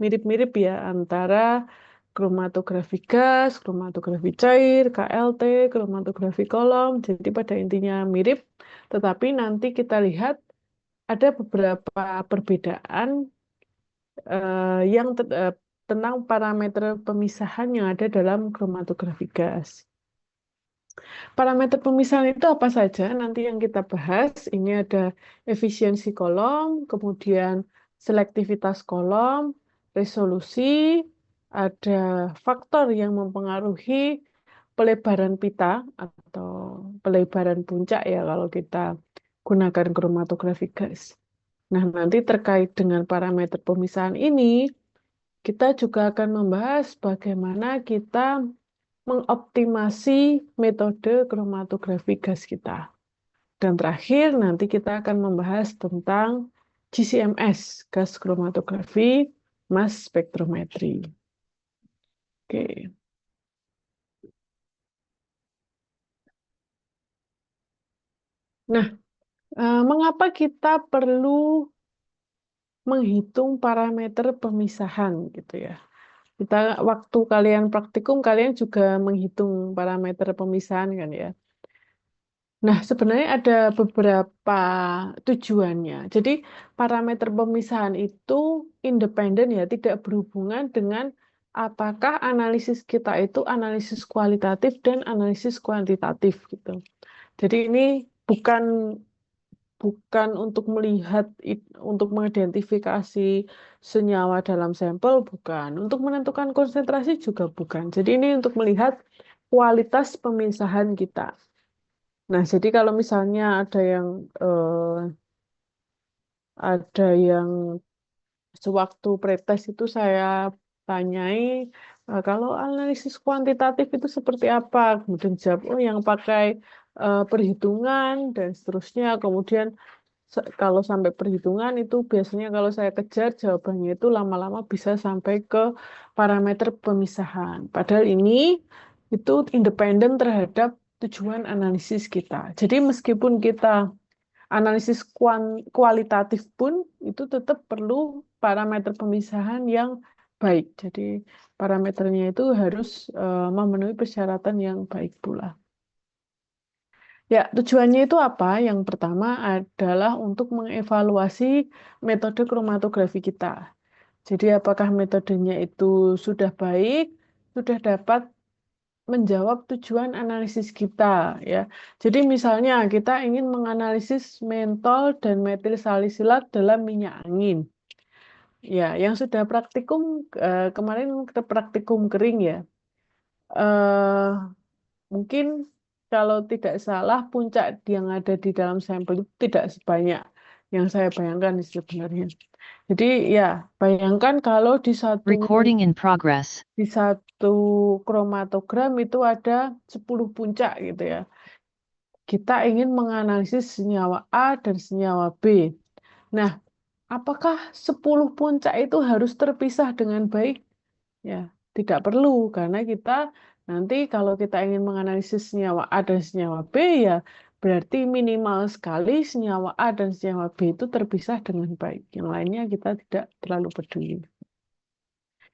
mirip-mirip ya antara kromatografi gas, kromatografi cair, KLT, kromatografi kolom. Jadi pada intinya mirip, tetapi nanti kita lihat ada beberapa perbedaan yang tentang parameter pemisahan yang ada dalam kromatografi gas. Parameter pemisahan itu apa saja? Nanti yang kita bahas, ini ada efisiensi kolom, kemudian selektivitas kolom, resolusi, ada faktor yang mempengaruhi pelebaran pita atau pelebaran puncak ya kalau kita gunakan kromatografi gas. Nah, nanti terkait dengan parameter pemisahan ini, kita juga akan membahas bagaimana kita mengoptimasi metode kromatografi gas kita. Dan terakhir, nanti kita akan membahas tentang GCMS, gas kromatografi, mass spektrometri. Oke. Nah, mengapa kita perlu menghitung parameter pemisahan gitu ya? Kita waktu kalian praktikum, kalian juga menghitung parameter pemisahan kan ya? Nah, sebenarnya ada beberapa tujuannya. Jadi, parameter pemisahan itu independen ya, tidak berhubungan dengan apakah analisis kita itu analisis kualitatif dan analisis kuantitatif gitu. Jadi ini bukan bukan untuk melihat untuk mengidentifikasi senyawa dalam sampel, bukan. Untuk menentukan konsentrasi juga bukan. Jadi ini untuk melihat kualitas pemisahan kita. Nah, jadi kalau misalnya ada yang sewaktu pretest itu saya tanyai, kalau analisis kuantitatif itu seperti apa? Kemudian jawab, oh yang pakai perhitungan dan seterusnya. Kemudian kalau sampai perhitungan itu biasanya kalau saya kejar jawabannya itu lama-lama bisa sampai ke parameter pemisahan. Padahal ini itu independen terhadap tujuan analisis kita. Jadi meskipun kita analisis kualitatif pun itu tetap perlu parameter pemisahan yang baik. Jadi parameternya itu harus memenuhi persyaratan yang baik pula. Ya, tujuannya itu apa? Yang pertama adalah untuk mengevaluasi metode kromatografi kita. Jadi apakah metodenya itu sudah baik, sudah dapat menjawab tujuan analisis kita ya. Jadi misalnya kita ingin menganalisis mentol dan metil salisilat dalam minyak angin. Ya, yang sudah praktikum kemarin kita praktikum kering ya. Eh mungkin kalau tidak salah puncak yang ada di dalam sampel itu tidak sebanyak yang saya bayangkan sebenarnya. Jadi ya, bayangkan kalau Recording in progress. di satu kromatogram itu ada 10 puncak gitu ya. Kita ingin menganalisis senyawa A dan senyawa B. Nah, apakah 10 puncak itu harus terpisah dengan baik? Ya, tidak perlu karena kita nanti kalau kita ingin menganalisis senyawa A dan senyawa B ya berarti minimal sekali senyawa A dan senyawa B itu terpisah dengan baik. Yang lainnya kita tidak terlalu peduli.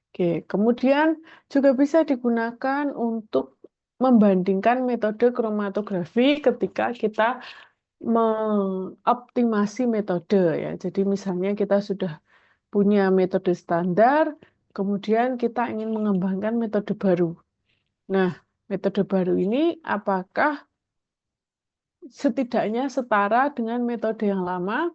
Oke, kemudian juga bisa digunakan untuk membandingkan metode kromatografi ketika kita mengoptimasi metode ya. Jadi misalnya kita sudah punya metode standar, kemudian kita ingin mengembangkan metode baru. Nah, metode baru ini apakah setidaknya setara dengan metode yang lama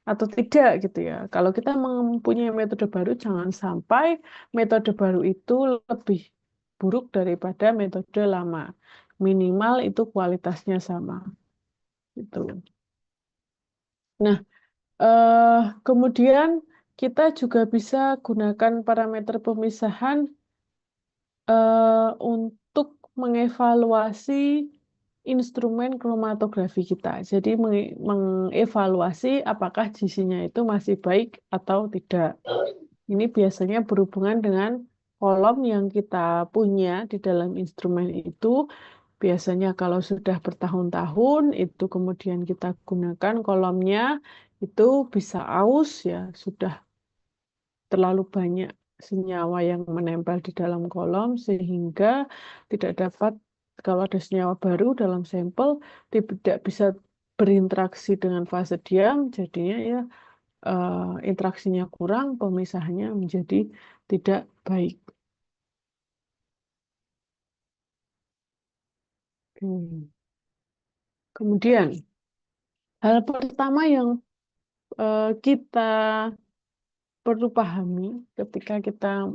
atau tidak gitu ya. Kalau kita mempunyai metode baru, jangan sampai metode baru itu lebih buruk daripada metode lama. Minimal itu kualitasnya sama. Gitu. Nah, kemudian kita juga bisa gunakan parameter pemisahan untuk mengevaluasi instrumen kromatografi kita. Jadi mengevaluasi apakah GC-nya itu masih baik atau tidak. Ini biasanya berhubungan dengan kolom yang kita punya di dalam instrumen itu. Biasanya kalau sudah bertahun-tahun itu kemudian kita gunakan kolomnya itu bisa aus ya sudah terlalu banyak senyawa yang menempel di dalam kolom sehingga tidak dapat kalau ada senyawa baru dalam sampel tidak bisa berinteraksi dengan fase diam, jadinya ya interaksinya kurang, pemisahannya menjadi tidak baik. Kemudian hal pertama yang kita perlu pahami ketika kita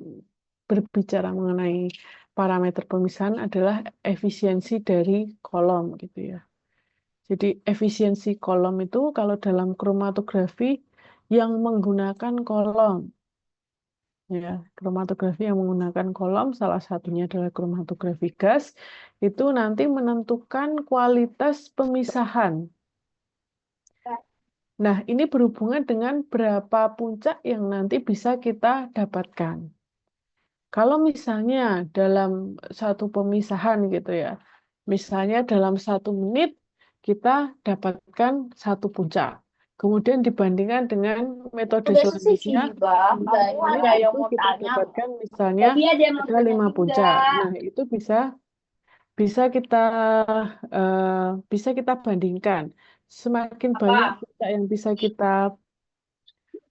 berbicara mengenai parameter pemisahan adalah efisiensi dari kolom gitu ya. Jadi efisiensi kolom itu kalau dalam kromatografi yang menggunakan kolom ya, kromatografi yang menggunakan kolom salah satunya adalah kromatografi gas itu nanti menentukan kualitas pemisahan. Nah, ini berhubungan dengan berapa puncak yang nanti bisa kita dapatkan. Kalau misalnya dalam satu pemisahan gitu ya, misalnya dalam 1 menit kita dapatkan 1 puncak. Kemudian dibandingkan dengan metode Udah selesai sih, selanjutnya, Bang. dalam Baru 1 menit ada yang itu mau kita tanya. dapatkan misalnya Tapi ada yang mau ada tanya 5 puncak. juga. Nah, itu bisa kita eh, bisa kita bandingkan. Semakin banyak Apa? puncak yang bisa kita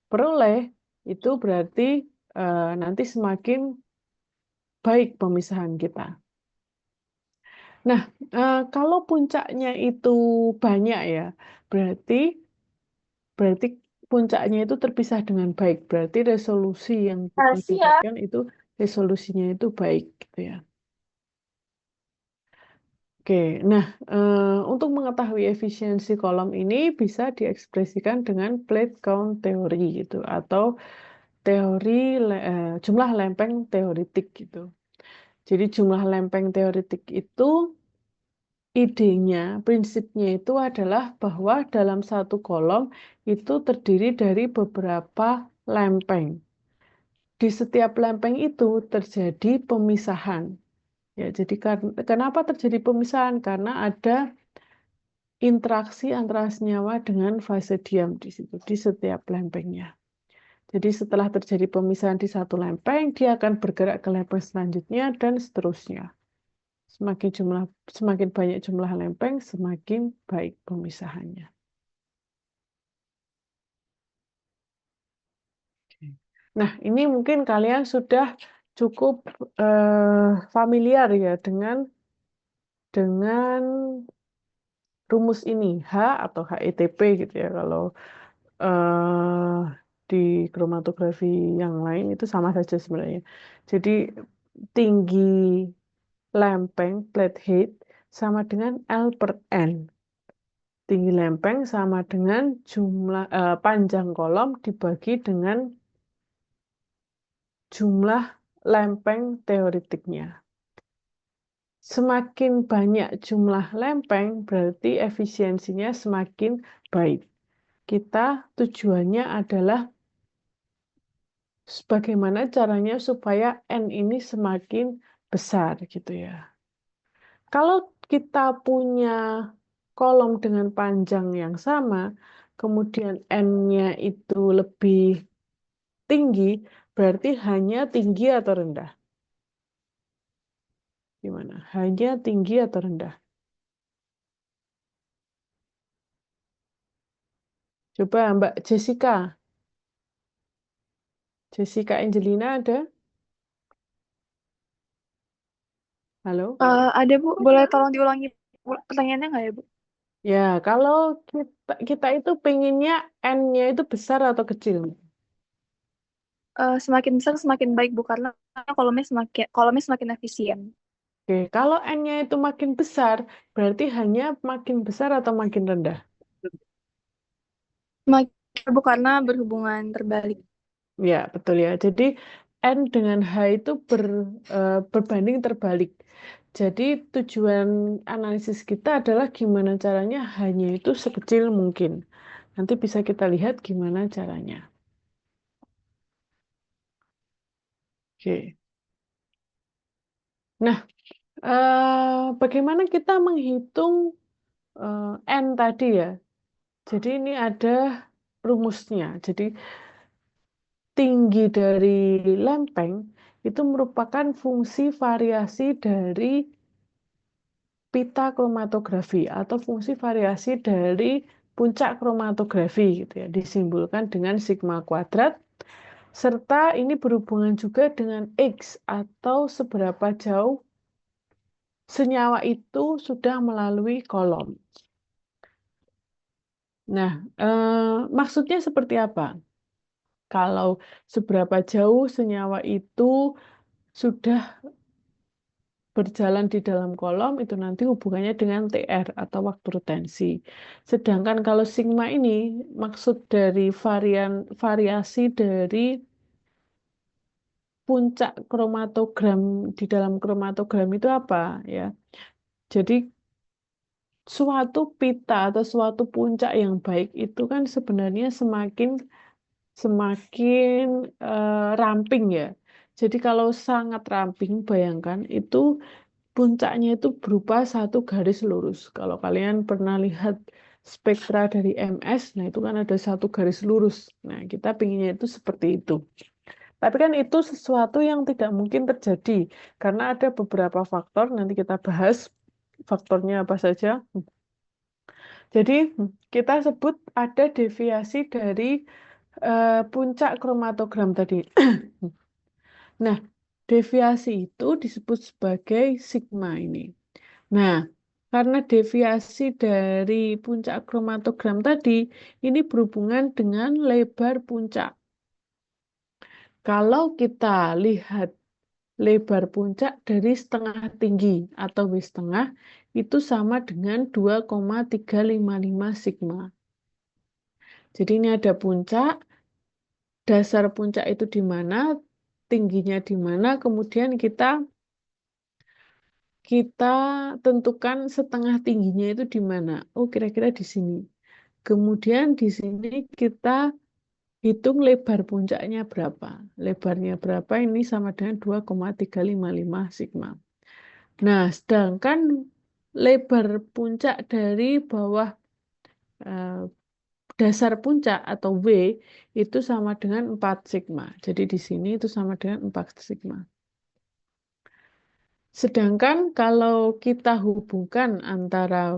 peroleh, itu berarti nanti semakin baik pemisahan kita. Nah, kalau puncaknya itu banyak ya, berarti berarti puncaknya itu terpisah dengan baik. Berarti resolusi yang kita Kasih ya. dapatkan itu resolusinya itu baik gitu ya. Oke, nah untuk mengetahui efisiensi kolom ini bisa diekspresikan dengan plate count teori gitu atau teori jumlah lempeng teoritik gitu. Jadi jumlah lempeng teoritik itu idenya, prinsipnya itu adalah bahwa dalam satu kolom itu terdiri dari beberapa lempeng. Di setiap lempeng itu terjadi pemisahan. Ya, jadi kenapa terjadi pemisahan? Karena ada interaksi antara senyawa dengan fase diam di situ, di setiap lempengnya. Jadi setelah terjadi pemisahan di satu lempeng, dia akan bergerak ke lempeng selanjutnya dan seterusnya. Semakin banyak jumlah lempeng, semakin baik pemisahannya. Nah, ini mungkin kalian sudah cukup familiar ya dengan rumus ini H atau HETP gitu ya. Kalau eh, di kromatografi yang lain itu sama saja sebenarnya. Jadi tinggi lempeng plate height sama dengan L per N. Tinggi lempeng sama dengan panjang kolom dibagi dengan jumlah lempeng teoritiknya. Semakin banyak jumlah lempeng, berarti efisiensinya semakin baik. Kita tujuannya adalah bagaimana caranya supaya N ini semakin besar gitu ya. Kalau kita punya kolom dengan panjang yang sama, kemudian N-nya itu lebih tinggi, berarti hanya tinggi atau rendah? Gimana? Hanya tinggi atau rendah? Coba Mbak Jessica. Jessica Angelina ada? Halo? Ada Bu, boleh tolong diulangi pertanyaannya nggak ya Bu? Ya, kalau kita itu pengennya N-nya itu besar atau kecil? Semakin besar semakin baik Bu, karena kolomnya semakin efisien. Oke, kalau N-nya itu makin besar, berarti hanya makin besar atau makin rendah? Semakin Bu, karena berhubungan terbalik. Ya, betul ya. Jadi N dengan H itu berbanding terbalik. Jadi tujuan analisis kita adalah gimana caranya hanya itu sekecil mungkin. Nanti bisa kita lihat gimana caranya. Oke. Nah, bagaimana kita menghitung N tadi ya? Jadi ini ada rumusnya. Jadi tinggi dari lempeng itu merupakan fungsi variasi dari pita kromatografi atau fungsi variasi dari puncak kromatografi gitu ya, disimbolkan dengan sigma kuadrat, serta ini berhubungan juga dengan X atau seberapa jauh senyawa itu sudah melalui kolom. Nah, maksudnya seperti apa? Kalau seberapa jauh senyawa itu sudah berjalan di dalam kolom, itu nanti hubungannya dengan TR atau waktu retensi. Sedangkan kalau sigma ini maksud dari variasi dari puncak kromatogram di dalam kromatogram itu apa ya? Jadi suatu pita atau suatu puncak yang baik itu kan sebenarnya semakin semakin ramping ya. Jadi kalau sangat ramping, bayangkan itu puncaknya itu berupa satu garis lurus. Kalau kalian pernah lihat spektra dari MS, nah itu kan ada satu garis lurus. Nah, kita pinginnya itu seperti itu. Tapi kan itu sesuatu yang tidak mungkin terjadi karena ada beberapa faktor, nanti kita bahas faktornya apa saja. Jadi kita sebut ada deviasi dari puncak kromatogram tadi. Nah, deviasi itu disebut sebagai sigma ini. Nah, karena deviasi dari puncak kromatogram tadi, ini berhubungan dengan lebar puncak. Kalau kita lihat lebar puncak dari setengah tinggi atau W setengah, itu sama dengan 2,355 sigma. Jadi ini ada puncak, dasar puncak itu di mana, tingginya di mana, kemudian kita tentukan setengah tingginya itu di mana. Oh, kira-kira di sini. Kemudian di sini kita hitung lebar puncaknya berapa. Lebarnya berapa ini sama dengan 2,355 sigma. Nah, sedangkan lebar puncak dari bawah eh, dasar puncak atau W itu sama dengan 4 sigma. Jadi di sini itu sama dengan 4 sigma. Sedangkan kalau kita hubungkan antara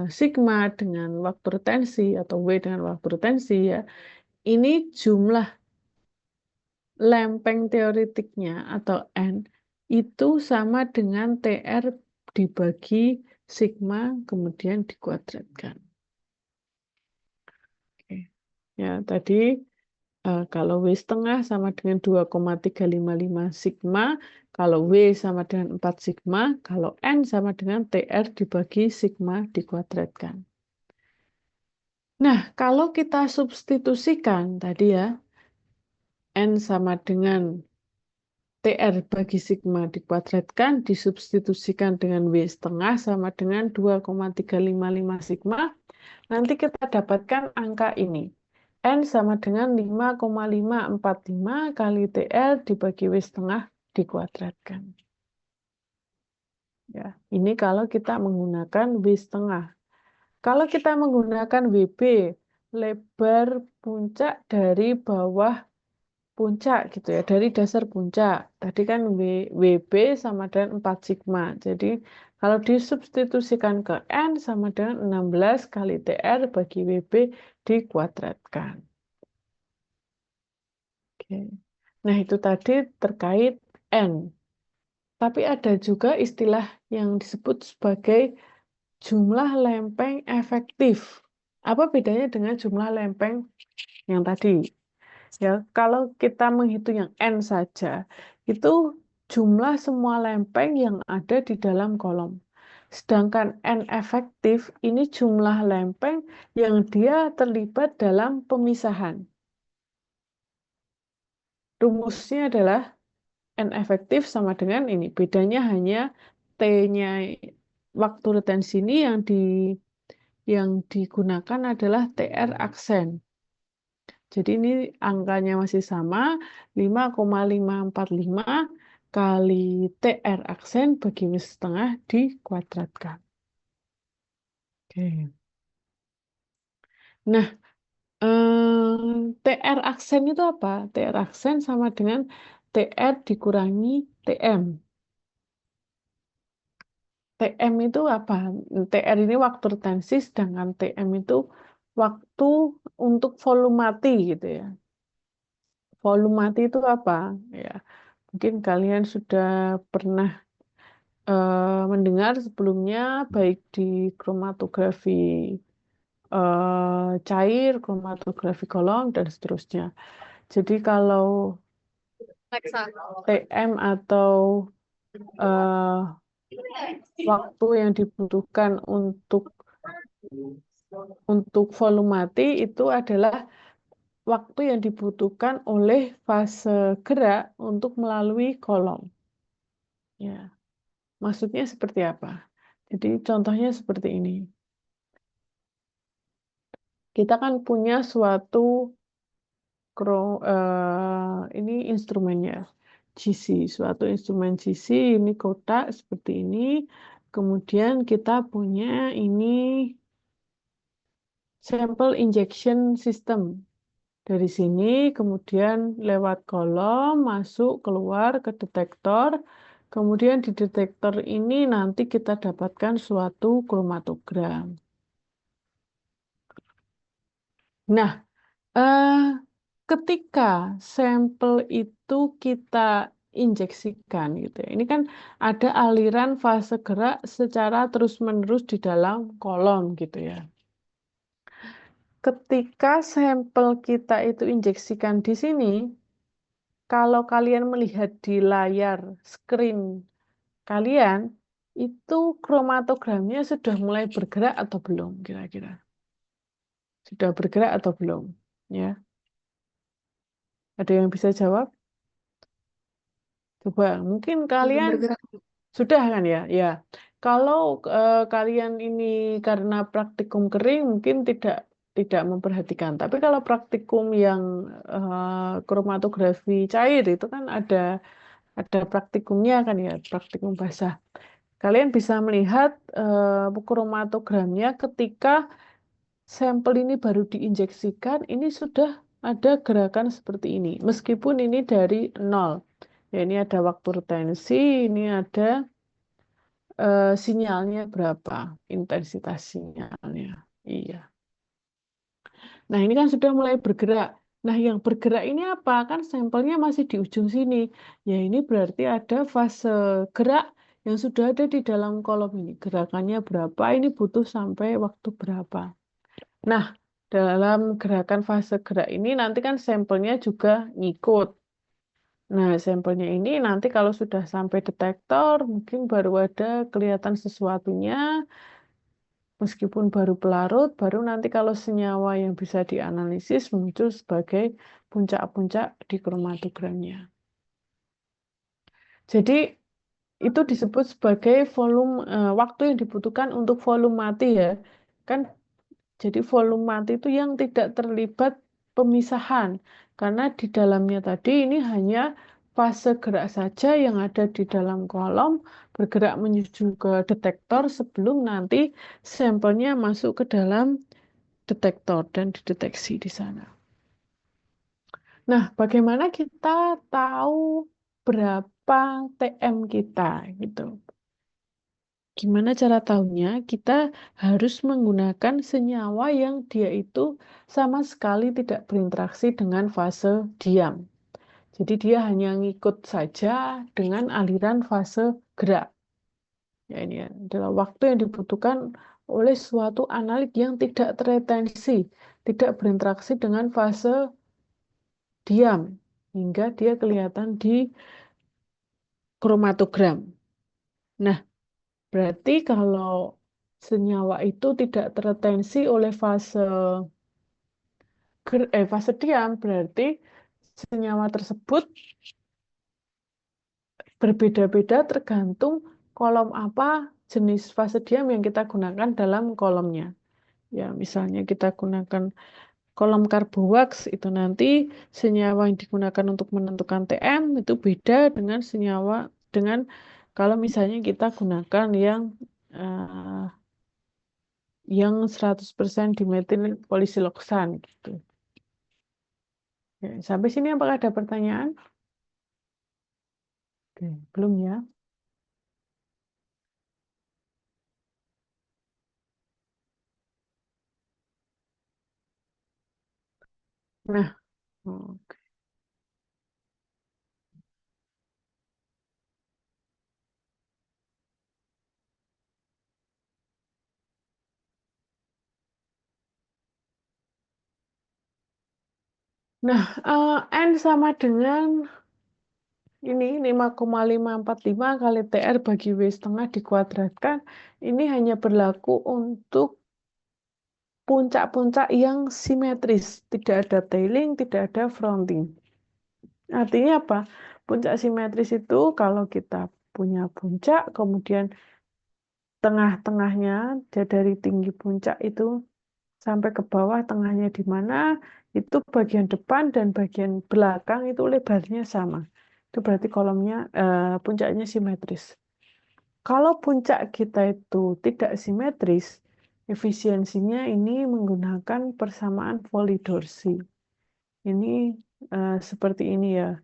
sigma dengan waktu retensi atau W dengan waktu retensi ya, ini jumlah lempeng teoretiknya atau N itu sama dengan TR dibagi sigma kemudian dikuadratkan. Oke. Ya, tadi kalau W setengah sama dengan 2,355 sigma, kalau W sama dengan 4 sigma, kalau N sama dengan TR dibagi sigma dikuadratkan. Nah, kalau kita substitusikan tadi ya, N sama dengan TR bagi sigma dikuadratkan, disubstitusikan dengan W setengah sama dengan 2,355 sigma, nanti kita dapatkan angka ini. N sama dengan 5,545 kali TR dibagi W setengah dikuadratkan. Ya, ini kalau kita menggunakan W setengah. Kalau kita menggunakan WB, lebar puncak dari bawah puncak gitu ya, dari dasar puncak. Tadi kan WB sama dengan 4 sigma. Jadi kalau disubstitusikan ke N sama dengan 16 kali TR bagi WB dikuadratkan. Oke. Nah, itu tadi terkait N. Tapi ada juga istilah yang disebut sebagai jumlah lempeng efektif. Apa bedanya dengan jumlah lempeng yang tadi? Ya, kalau kita menghitung yang N saja, itu jumlah semua lempeng yang ada di dalam kolom. Sedangkan N efektif ini jumlah lempeng yang dia terlibat dalam pemisahan. Rumusnya adalah N efektif sama dengan ini. Bedanya hanya T-nya waktu retensi ini yang digunakan adalah TR aksen. Jadi ini angkanya masih sama, 5,545 kali TR aksen bagi W setengah dikuadratkan. Oke. Nah, TR aksen itu apa? TR aksen sama dengan TR dikurangi TM. TM itu apa? TR ini waktu retensi, sedangkan TM itu waktu untuk volume mati gitu ya. Volume mati itu apa? Ya, mungkin kalian sudah pernah mendengar sebelumnya, baik di kromatografi cair, kromatografi kolom, dan seterusnya. Jadi kalau TM atau eh, waktu yang dibutuhkan untuk volume mati itu adalah waktu yang dibutuhkan oleh fase gerak untuk melalui kolom. Ya, maksudnya seperti apa? Jadi contohnya seperti ini. Kita kan punya suatu ini instrumennya GC, suatu instrumen GC ini kotak seperti ini. Kemudian kita punya ini sample injection system. Dari sini kemudian lewat kolom masuk keluar ke detektor. Kemudian di detektor ini nanti kita dapatkan suatu kromatogram. Nah, eh, ketika sampel itu kita injeksikan gitu ya. Ini kan ada aliran fase gerak secara terus-menerus di dalam kolom gitu ya. Ketika sampel kita itu injeksikan di sini, kalau kalian melihat di layar screen kalian, itu kromatogramnya sudah mulai bergerak atau belum kira-kira? Sudah bergerak atau belum? Ya, ada yang bisa jawab? Coba, mungkin Belum kalian bergerak. sudah kan ya? Ya. Kalau kalian ini karena praktikum kering mungkin tidak memperhatikan. Tapi kalau praktikum yang kromatografi cair itu kan ada praktikumnya kan ya, praktikum basah. Kalian bisa melihat kromatogramnya ketika sampel ini baru diinjeksikan, ini sudah ada gerakan seperti ini. Meskipun ini dari nol. Ya, ini ada waktu retensi, ini ada sinyalnya berapa, intensitas sinyalnya. Iya. Nah, ini kan sudah mulai bergerak. Nah, yang bergerak ini apa? Kan sampelnya masih di ujung sini. Ya, ini berarti ada fase gerak yang sudah ada di dalam kolom ini. Gerakannya berapa? Ini butuh sampai waktu berapa? Nah, dalam gerakan fase gerak ini nanti kan sampelnya juga ngikut. Nah, sampelnya ini nanti kalau sudah sampai detektor, mungkin baru ada kelihatan sesuatunya, meskipun baru pelarut, baru nanti kalau senyawa yang bisa dianalisis muncul sebagai puncak-puncak di kromatogramnya. Jadi, itu disebut sebagai volume waktu yang dibutuhkan untuk volume mati ya. Kan jadi volume mati itu yang tidak terlibat pemisahan. Karena di dalamnya tadi ini hanya fase gerak saja yang ada di dalam kolom bergerak menuju ke detektor sebelum nanti sampelnya masuk ke dalam detektor dan dideteksi di sana. Nah, bagaimana kita tahu berapa TM kita gitu? Gimana cara tahunya? Kita harus menggunakan senyawa yang dia itu sama sekali tidak berinteraksi dengan fase diam. Jadi dia hanya ngikut saja dengan aliran fase gerak. Ya, ini adalah waktu yang dibutuhkan oleh suatu analit yang tidak terretensi, tidak berinteraksi dengan fase diam, hingga dia kelihatan di kromatogram. Nah, berarti kalau senyawa itu tidak terretensi oleh fase diam, berarti senyawa tersebut berbeda-beda tergantung kolom apa jenis fase diam yang kita gunakan dalam kolomnya. Ya, misalnya kita gunakan kolom karbowax itu nanti senyawa yang digunakan untuk menentukan TM itu beda dengan senyawa dengan kalau misalnya kita gunakan yang 100% dimetil polisiloksan gitu. Oke, sampai sini apakah ada pertanyaan? Oke, belum ya? Nah, oke. Nah, N sama dengan ini 5,545 kali TR bagi W setengah dikuadratkan. Ini hanya berlaku untuk puncak-puncak yang simetris. Tidak ada tailing, tidak ada fronting. Artinya apa? Puncak simetris itu kalau kita punya puncak, kemudian tengah-tengahnya dari tinggi puncak itu sampai ke bawah, tengahnya di mana, itu bagian depan dan bagian belakang itu lebarnya sama. Itu berarti kolomnya, puncaknya simetris. Kalau puncak kita itu tidak simetris, efisiensinya ini menggunakan persamaan Foli-Dorsi. Ini seperti ini ya.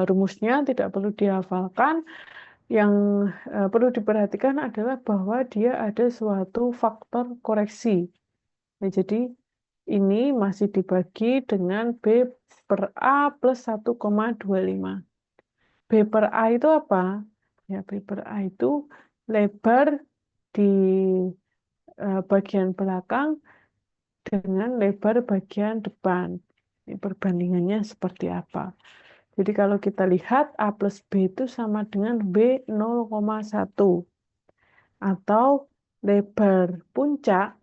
Rumusnya tidak perlu dihafalkan. Yang perlu diperhatikan adalah bahwa dia ada suatu faktor koreksi. Nah, jadi ini masih dibagi dengan B per A plus 1,25. B per A itu apa? Ya, B per A itu lebar di bagian belakang dengan lebar bagian depan. Ini perbandingannya seperti apa? Jadi kalau kita lihat A plus B itu sama dengan B 0,1. Atau lebar puncak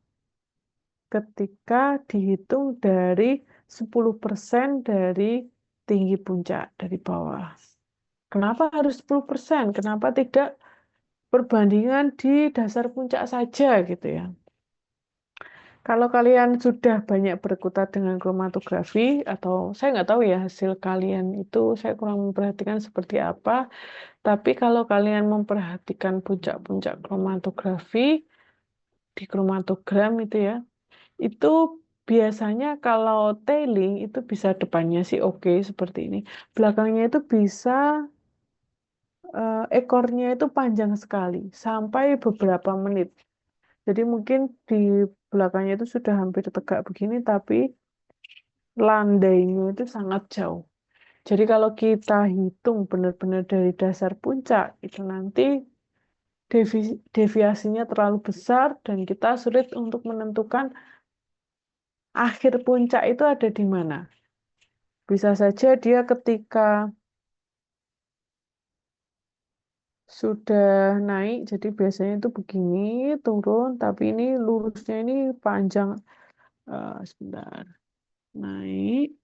ketika dihitung dari 10% dari tinggi puncak dari bawah. Kenapa harus 10%? Kenapa tidak perbandingan di dasar puncak saja gitu ya? Kalau kalian sudah banyak berkutat dengan kromatografi, atau saya nggak tahu ya hasil kalian itu, saya kurang memperhatikan seperti apa, tapi kalau kalian memperhatikan puncak-puncak kromatografi, di kromatogram itu ya, itu biasanya kalau tailing itu bisa depannya sih oke seperti ini. Belakangnya itu bisa ekornya itu panjang sekali, sampai beberapa menit. Jadi mungkin di belakangnya itu sudah hampir tegak begini, tapi landainya itu sangat jauh. Jadi kalau kita hitung benar-benar dari dasar puncak, itu nanti deviasinya terlalu besar dan kita sulit untuk menentukan akhir puncak itu ada di mana. Bisa saja dia ketika sudah naik, jadi biasanya itu begini, turun, tapi ini lurusnya ini panjang. Sebentar, naik,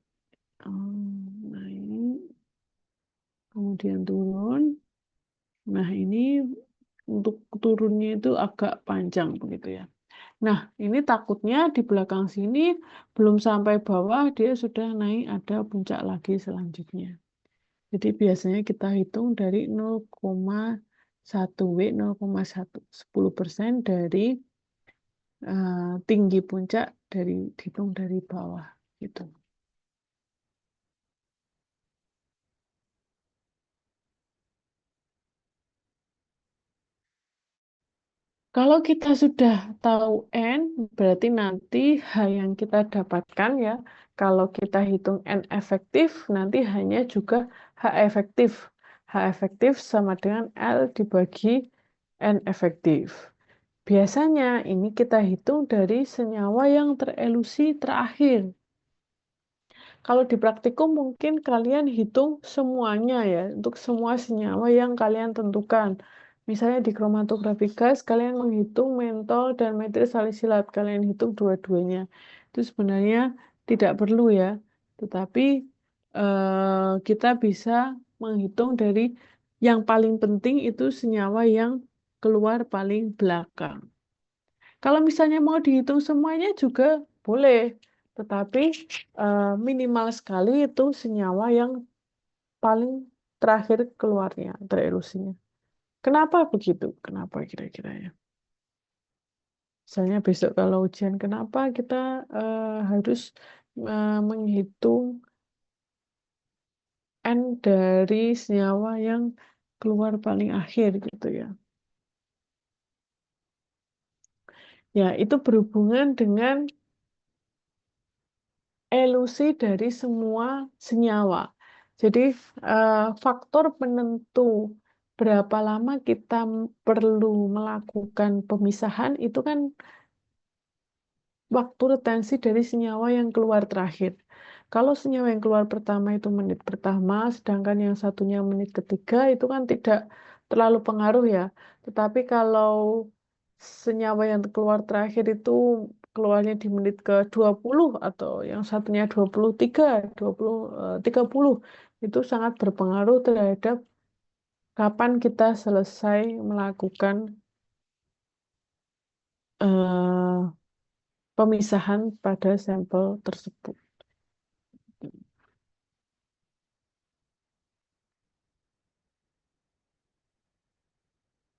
naik, kemudian turun. Nah, ini untuk turunnya itu agak panjang begitu ya. Nah, ini takutnya di belakang sini belum sampai bawah, dia sudah naik ada puncak lagi selanjutnya. Jadi biasanya kita hitung dari 0,1 W, 0,1, 10% dari tinggi puncak dari dihitung dari bawah gitu. Kalau kita sudah tahu N, berarti nanti H yang kita dapatkan ya, kalau kita hitung N efektif, nanti hanya juga H efektif. H efektif sama dengan L dibagi N efektif. Biasanya ini kita hitung dari senyawa yang terelusi terakhir. Kalau di praktikum mungkin kalian hitung semuanya ya, untuk semua senyawa yang kalian tentukan. Misalnya di kromatografi gas, kalian menghitung mentol dan metil salisilat, kalian hitung dua-duanya. Itu sebenarnya tidak perlu ya, tetapi kita bisa menghitung dari yang paling penting itu senyawa yang keluar paling belakang. Kalau misalnya mau dihitung semuanya juga boleh, tetapi minimal sekali itu senyawa yang paling terakhir keluarnya, terelusinya. Kenapa begitu? Kenapa kira-kira ya? Misalnya besok kalau ujian, kenapa kita harus menghitung N dari senyawa yang keluar paling akhir gitu ya. Ya, itu berhubungan dengan elusi dari semua senyawa. Jadi, faktor penentu berapa lama kita perlu melakukan pemisahan itu kan waktu retensi dari senyawa yang keluar terakhir. Kalau senyawa yang keluar pertama itu menit pertama, sedangkan yang satunya menit ketiga, itu kan tidak terlalu pengaruh ya. Tetapi kalau senyawa yang keluar terakhir itu keluarnya di menit ke-20 atau yang satunya 23, 20, 30, itu sangat berpengaruh terhadap kapan kita selesai melakukan eh, pemisahan pada sampel tersebut.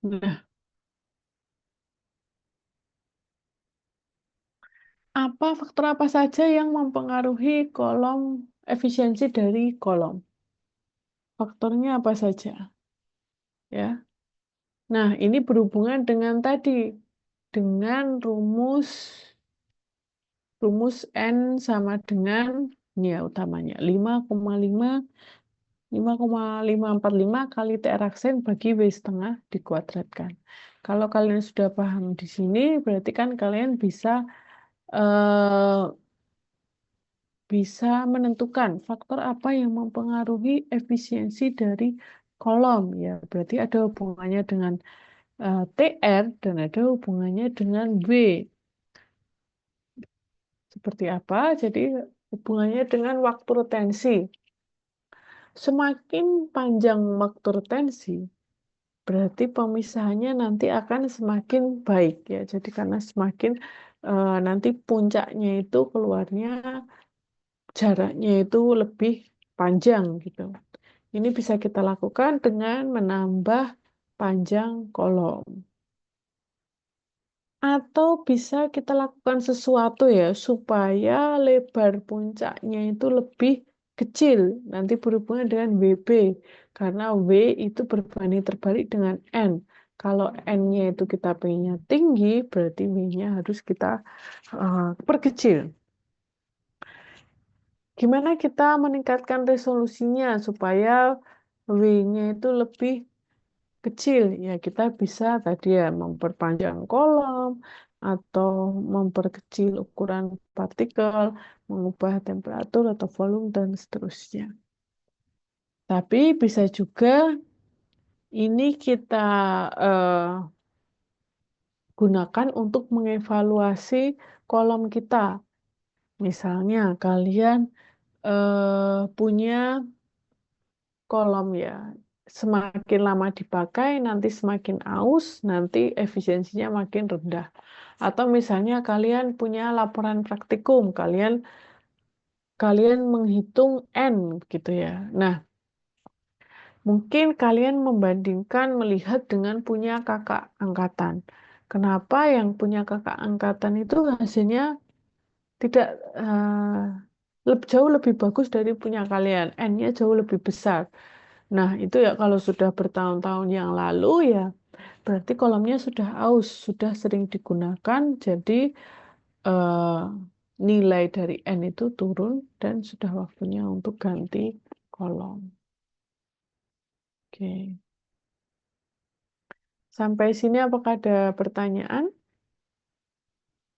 Nah, faktor apa saja yang mempengaruhi kolom efisiensi dari kolom? Faktornya apa saja? Ya. Nah, ini berhubungan dengan tadi, dengan rumus N sama dengan ini ya utamanya 5,545 kali TR aksen bagi W setengah dikuadratkan. Kalau kalian sudah paham di sini, berarti kan kalian eh, bisa menentukan faktor apa yang mempengaruhi efisiensi dari kolom. Ya, berarti ada hubungannya dengan TR dan ada hubungannya dengan W. Seperti apa? Jadi hubungannya dengan waktu retensi. Semakin panjang waktu retensi, berarti pemisahannya nanti akan semakin baik ya. Jadi karena semakin nanti puncaknya itu keluarnya jaraknya itu lebih panjang gitu. Ini bisa kita lakukan dengan menambah panjang kolom. Atau bisa kita lakukan sesuatu ya supaya lebar puncaknya itu lebih kecil. Nanti berhubungan dengan WB. Karena W itu berbanding terbalik dengan N. Kalau N-nya itu kita pengennya tinggi, berarti W-nya harus kita perkecil. Gimana kita meningkatkan resolusinya supaya W-nya itu lebih kecil? Ya, kita bisa tadi ya memperpanjang kolom atau memperkecil ukuran partikel, mengubah temperatur atau volume dan seterusnya. Tapi bisa juga ini kita eh, gunakan untuk mengevaluasi kolom kita. Misalnya kalian punya kolom ya. Semakin lama dipakai, nanti semakin aus, nanti efisiensinya makin rendah. Atau misalnya kalian punya laporan praktikum, kalian menghitung N gitu ya. Nah, mungkin kalian membandingkan melihat dengan punya kakak angkatan. Kenapa yang punya kakak angkatan itu hasilnya tidak jauh lebih bagus dari punya kalian, N-nya jauh lebih besar. Nah, itu ya kalau sudah bertahun-tahun yang lalu ya, berarti kolomnya sudah aus, sudah sering digunakan, jadi eh, nilai dari N itu turun dan sudah waktunya untuk ganti kolom. Oke. Sampai sini apakah ada pertanyaan?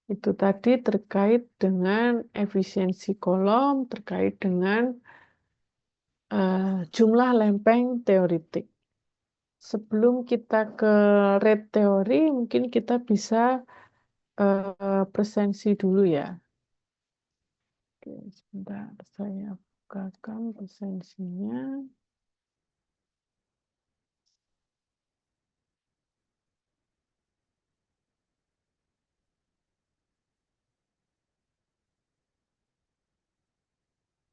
Itu tadi terkait dengan efisiensi kolom, terkait dengan jumlah lempeng teoritik. Sebelum kita ke rate teori, mungkin kita bisa presensi dulu ya. Oke, sebentar saya bukakan presensinya.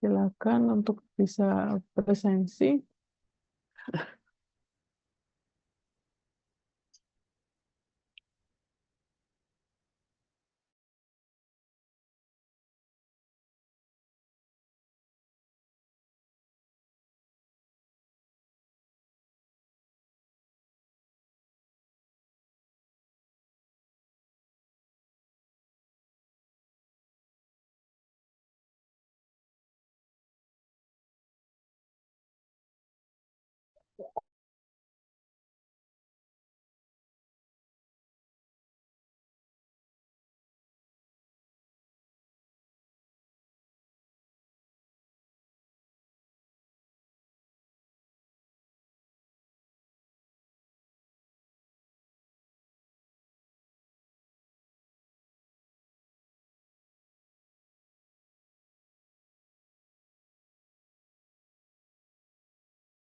Silakan untuk bisa presensi.